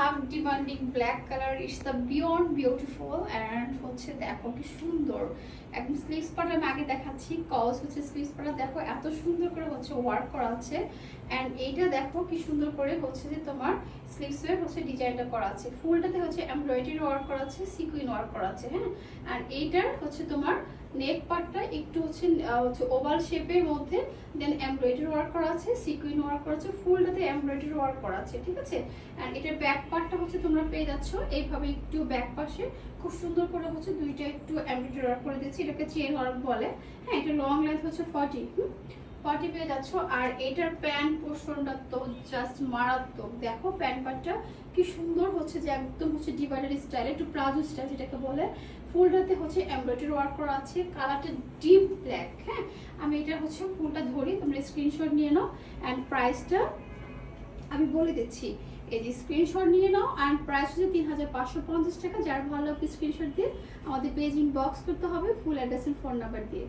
Half demanding black colour, it's the beyond beautiful. And হচ্ছে দেখো কি সুন্দর একদম স্লিভস পার্ট আমি আগে দেখাচ্ছি, কজ হচ্ছে স্লিভস পার্টটা দেখো এত সুন্দর করে হচ্ছে ওয়ার্ক করা আছে। অ্যান্ড এইটা দেখো কি সুন্দর করে হচ্ছে যে তোমার স্লিভসের হচ্ছে ডিজাইনটা করা আছে, ফুলটাতে হচ্ছে এমব্রয়ডারি ওয়ার্ক করা আছে, সিকুইন ওয়ার্ক করা আছে। হ্যাঁ, আর এইটার হচ্ছে তোমার নেক পার্টটা একটু হচ্ছে ওভাল শেপের মধ্যে, দেন এমব্রয়ডারি ওয়ার্ক করা আছে, সিকুইন ওয়ার্ক করা আছে, ফুলটাতে এমব্রয়ডারি ওয়ার্ক করা আছে, ঠিক আছে। অ্যান্ড এটার ব্যাক পার্টটা হচ্ছে তোমরা পেয়ে যাচ্ছ এইভাবে একটু ব্যাক পাশে খুব সুন্দর করে হচ্ছে দুইটা একটু এমব্রয়ডারি ওয়ার্ক করে দিচ্ছি, এটাকে চেন ওয়ার্ক বলে। হ্যাঁ, এটা লং লেন্থ হচ্ছে 40 পেয়ে যাচ্ছ। আর এটার প্যান্ট পোর্শনটা তো জাস্ট মারাত্মক, দেখো প্যান্ট পার্টটা কি সুন্দর হচ্ছে যে একদম হচ্ছে ডিভাইডার স্টাইল, একটু প্লাজো স্টাইল যেটাকে বলে। ফুলটাতে হচ্ছে এমব্রয়ডারি ওয়ার্ক করা আছে, কালারটা ডিপ ব্ল্যাক। হ্যাঁ, আমি এটা হচ্ছে ফুলটা ধরি, তোমরা স্ক্রিনশট নিয়ে নাও। অ্যান্ড প্রাইসটা আমি বলে দিচ্ছি, এই যে স্ক্রিনশট নিয়ে নাও। অ্যান্ড প্রাইস হচ্ছে 3550 টাকা। যার ভালো লাগবে স্ক্রিনশট দিয়ে আমাদের পেজ ইনবক্স করতে হবে full address and phone number দিয়ে।